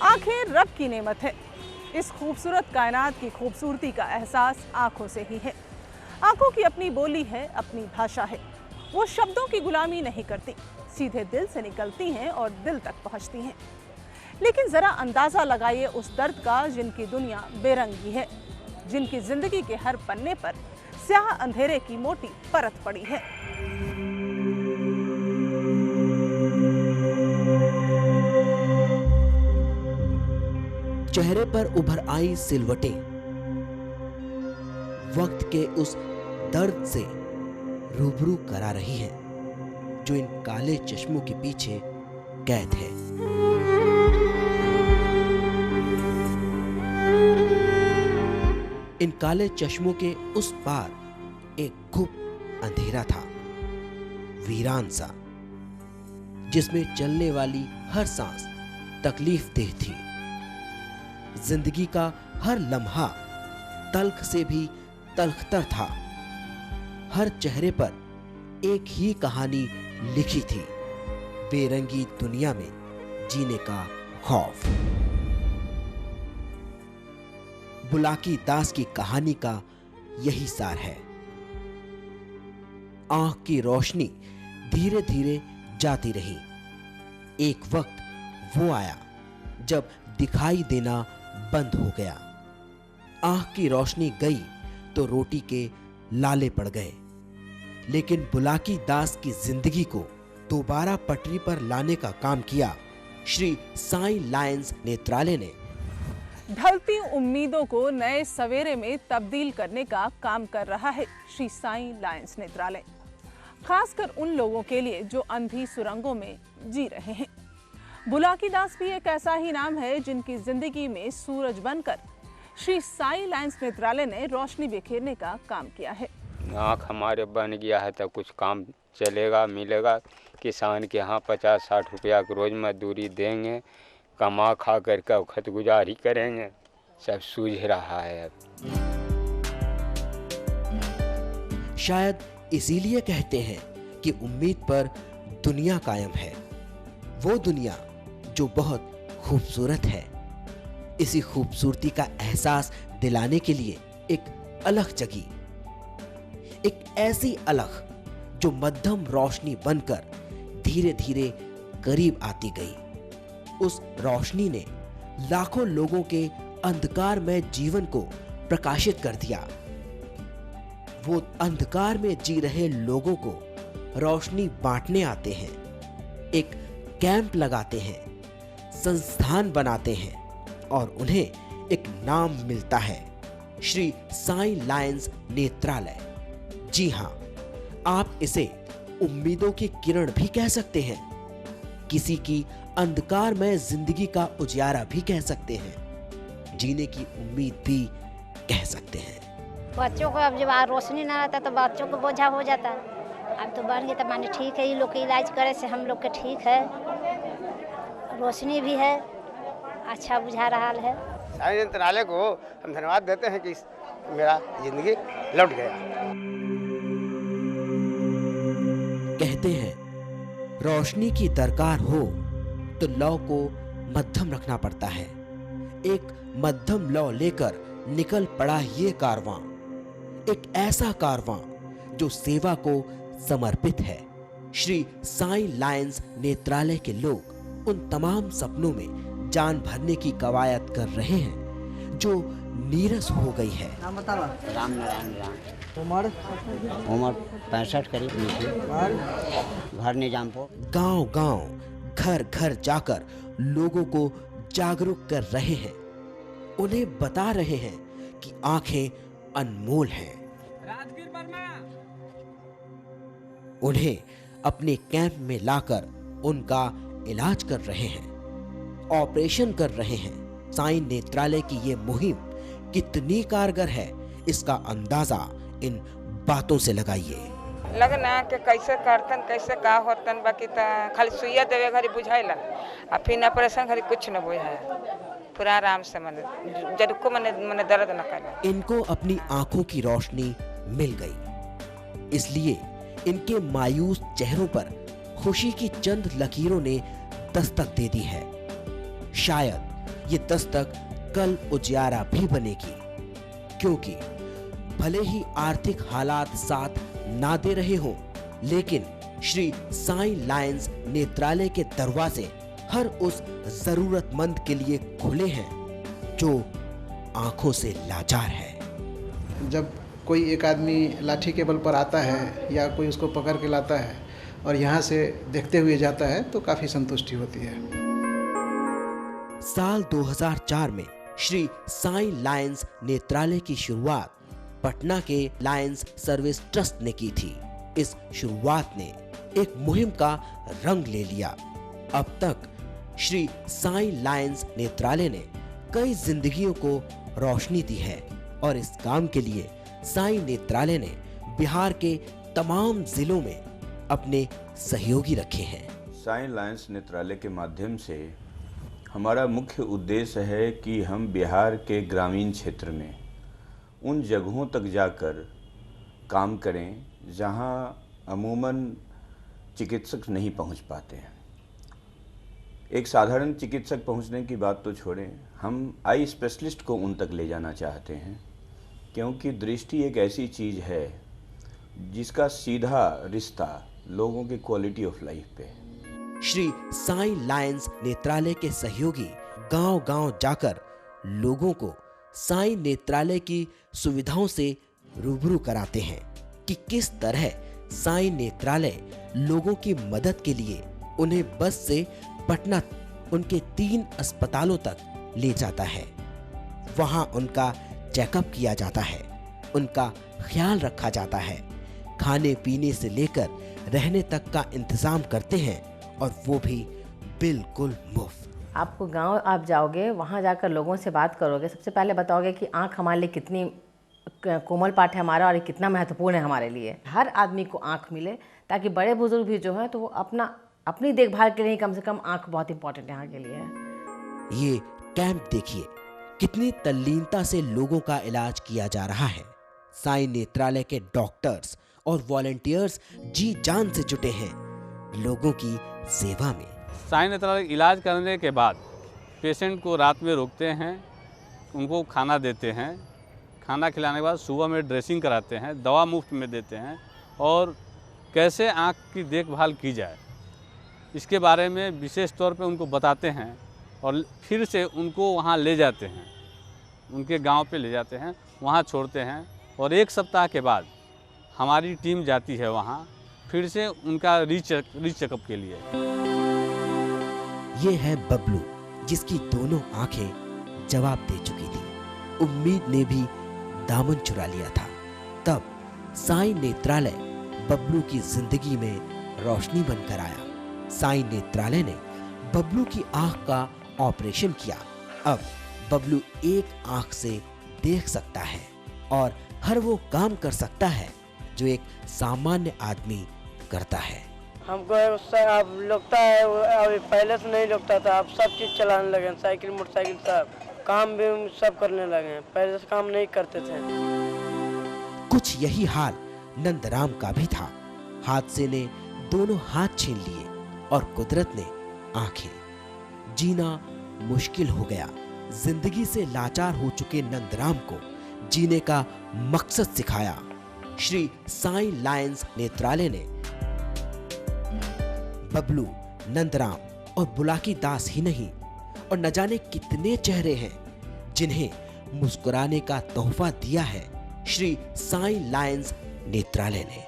आंखें रब की नेमत है। इस खूबसूरत कायनात की खूबसूरती का एहसास आंखों से ही है। आंखों की अपनी बोली है, अपनी भाषा है। वो शब्दों की गुलामी नहीं करती, सीधे दिल से निकलती हैं और दिल तक पहुंचती हैं। लेकिन जरा अंदाजा लगाइए उस दर्द का जिनकी दुनिया बेरंगी है, जिनकी जिंदगी के हर पन्ने पर स्याह अंधेरे की मोटी परत पड़ी है। चेहरे पर उभर आई सिलवटें वक्त के उस दर्द से रूबरू करा रही हैं जो इन काले चश्मों के पीछे कैद है। इन काले चश्मों के उस पार एक गुप्त अंधेरा था, वीरान सा, जिसमें चलने वाली हर सांस तकलीफ देह थी। जिंदगी का हर लम्हा तल्ख से भी तल्खतर था। हर चेहरे पर एक ही कहानी लिखी थी, बेरंगी दुनिया में जीने का खौफ। बुलाकी दास की कहानी का यही सार है। आंख की रोशनी धीरे धीरे जाती रही। एक वक्त वो आया जब दिखाई देना बंद हो गया। आंख की रोशनी गई तो रोटी के लाले पड़ गए, लेकिन बुलाकी दास की जिंदगी को दोबारा पटरी पर लाने का काम किया श्री साई लायंस नेत्रालय ने। ढलती उम्मीदों को नए सवेरे में तब्दील करने का काम कर रहा है श्री साई लायंस नेत्रालय, खासकर उन लोगों के लिए जो अंधी सुरंगों में जी रहे हैं। बुलाकी दास भी एक ऐसा ही नाम है जिनकी जिंदगी में सूरज बनकर श्री साई लायंस नेत्रालय ने रोशनी बिखेरने का काम किया है। आँख हमारे बन गया है तो कुछ काम चलेगा, मिलेगा। किसान के यहाँ 50-60 रुपया रोज मजदूरी देंगे, कमा खा करके वक्त गुजारी करेंगे। सब सूझ रहा है अब। शायद इसीलिए कहते हैं कि उम्मीद पर दुनिया कायम है, वो दुनिया जो बहुत खूबसूरत है। इसी खूबसूरती का एहसास दिलाने के लिए एक अलख जगी, एक ऐसी अलख जो मध्यम रोशनी बनकर धीरे धीरे करीब आती गई। उस रोशनी ने लाखों लोगों के अंधकार में जीवन को प्रकाशित कर दिया। वो अंधकार में जी रहे लोगों को रोशनी बांटने आते हैं, एक कैंप लगाते हैं, संस्थान बनाते हैं और उन्हें एक नाम मिलता है, श्री साई लायंस नेत्रालय। जी हां, आप इसे उम्मीदों की किरण भी कह सकते हैं, किसी की अंधकार में जिंदगी का उजियारा भी कह सकते हैं, जीने की उम्मीद भी कह सकते हैं। बच्चों को अब जब रोशनी ना रहता तो बच्चों को बोझा हो जाता। अब तो बन गए तो माने ठीक है, ये लोग के इलाज करे से हम लोग के ठीक है, रोशनी भी है, अच्छा बुझा रहा है। साई नेत्रालय को हम धन्यवाद देते हैं कि मेरा जिंदगी लौट गया। कहते हैं रोशनी की दरकार हो तो लौ को मध्यम रखना पड़ता है। एक मध्यम लौ लेकर निकल पड़ा ये कारवां, एक ऐसा कारवां जो सेवा को समर्पित है। श्री साई लायंस नेत्रालय के लोग उन तमाम सपनों में जान भरने की कवायद कर रहे हैं जो नीरस हो गई है। नाम बतावा। राम नारायण राम। उम्र 65 करीब। घर निजामपुर। गांव गांव, घर घर जाकर लोगों को जागरूक कर रहे हैं। उन्हें बता रहे हैं कि आंखें अनमोल हैं। उन्हें अपने कैंप में लाकर उनका इलाज कर रहे हैं, ऑपरेशन कर रहे हैं। साई नेत्रालय की ये मुहिम कितनी कारगर है, इसका अंदाजा इन बातों से लगाइए। लगना कि कैसे करतन, कैसे का होतन, बाकी खाली सुइया देवे घरी बुझाइला, और फिर ऑपरेशन घरी कुछ न बुझाया। पूरा आराम से मन जदको मन दर्द न करे। इनको अपनी आंखों की रोशनी मिल गई, इसलिए इनके मायूस चेहरों पर खुशी की चंद लकीरों ने दस्तक दे दी है। शायद ये दस्तक कल उजियारा भी बनेगी, क्योंकि भले ही आर्थिक हालात साथ ना दे रहे हों, लेकिन श्री साईं लायंस नेत्रालय के दरवाजे हर उस जरूरतमंद के लिए खुले हैं जो आंखों से लाचार है। जब कोई एक आदमी लाठी के बल पर आता है या कोई उसको पकड़ के लाता है और यहाँ से देखते हुए जाता है तो काफी संतुष्टि होती है। साल 2004 में श्री साईं लायंस नेत्रालय की शुरुआत पटना के लायंस सर्विस ट्रस्ट ने की थी। इस शुरुआत ने एक मुहिम का रंग ले लिया। अब तक श्री साईं लायंस नेत्रालय ने कई जिंदगियों को रोशनी दी है और इस काम के लिए साईं नेत्रालय ने बिहार के तमाम जिलों में अपने सहयोगी रखे हैं। साईं लायंस नेत्रालय के माध्यम से हमारा मुख्य उद्देश्य है कि हम बिहार के ग्रामीण क्षेत्र में उन जगहों तक जाकर काम करें जहां अमूमन चिकित्सक नहीं पहुंच पाते हैं। एक साधारण चिकित्सक पहुंचने की बात तो छोड़ें, हम आई स्पेशलिस्ट को उन तक ले जाना चाहते हैं, क्योंकि दृष्टि एक ऐसी चीज़ है जिसका सीधा रिश्ता लोगों की क्वालिटी ऑफ लाइफ पे है। श्री साईं लायंस नेत्रालय के सहयोगी गांव-गांव जाकर लोगों को साईं नेत्रालय की सुविधाओं से रूबरू कराते हैं कि किस तरह साईं नेत्रालय लोगों की मदद के लिए उन्हें बस से पटना उनके 3 अस्पतालों तक ले जाता है। वहां उनका चेकअप किया जाता है, उनका ख्याल रखा जाता है, खाने पीने से लेकर रहने तक का इंतजाम करते हैं और वो भी बिल्कुल मुफ्त। आपको गांव आप जाओगे, वहां जाकर लोगों से बात करोगे, सबसे पहले बताओगे कि आँख हमारे लिए कितनी कोमल पार्ट है हमारा और कितना महत्वपूर्ण है हमारे लिए। हर आदमी को आँख मिले ताकि बड़े बुजुर्ग भी जो है तो वो अपनी देखभाल के लिए कम से कम आँख बहुत इंपॉर्टेंट यहाँ के लिए है। ये कैंप देखिए कितनी तल्लीनता से लोगों का इलाज किया जा रहा है। साईं नेत्रालय के डॉक्टर्स और वॉलंटियर्स जी जान से जुटे हैं लोगों की सेवा में। साईं नेत्रालय इलाज करने के बाद पेशेंट को रात में रोकते हैं, उनको खाना देते हैं, खाना खिलाने के बाद सुबह में ड्रेसिंग कराते हैं, दवा मुफ्त में देते हैं और कैसे आँख की देखभाल की जाए इसके बारे में विशेष तौर पे उनको बताते हैं और फिर से उनको वहाँ ले जाते हैं, उनके गांव पे ले जाते हैं, वहाँ छोड़ते हैं और 1 सप्ताह के बाद हमारी टीम जाती है वहाँ फिर से उनका रीचेकअप के लिए। ये है बबलू जिसकी दोनों आंखें जवाब दे चुकी थी। उम्मीद ने भी दामन चुरा लिया था। तब साईं नेत्रालय बबलू की जिंदगी में रोशनी बनकर आया। साईं नेत्रालय ने बबलू की आंख का ऑपरेशन किया। अब बबलू एक आंख से देख सकता है और हर वो काम कर सकता है जो एक सामान्य आदमी करता है। हमको अब लगता है, अभी पहले से नहीं लगता था, अब सब चीज चलाने लगे, साइकिल मोटरसाइकिल सब काम भी सब करने लगे, पहले से काम नहीं करते थे। कुछ यही हाल नंदराम का भी था। हादसे ने दोनों हाथ छीन लिए और कुदरत ने आंखें। जीना मुश्किल हो गया। जिंदगी से लाचार हो चुके नंदराम को जीने का मकसद सिखाया श्री साईं लायंस नेत्रालय ने। बबलू, नंदराम और बुलाकी दास ही नहीं और न जाने कितने चेहरे हैं जिन्हें मुस्कुराने का तोहफा दिया है श्री साईं लायंस नेत्रालय ने।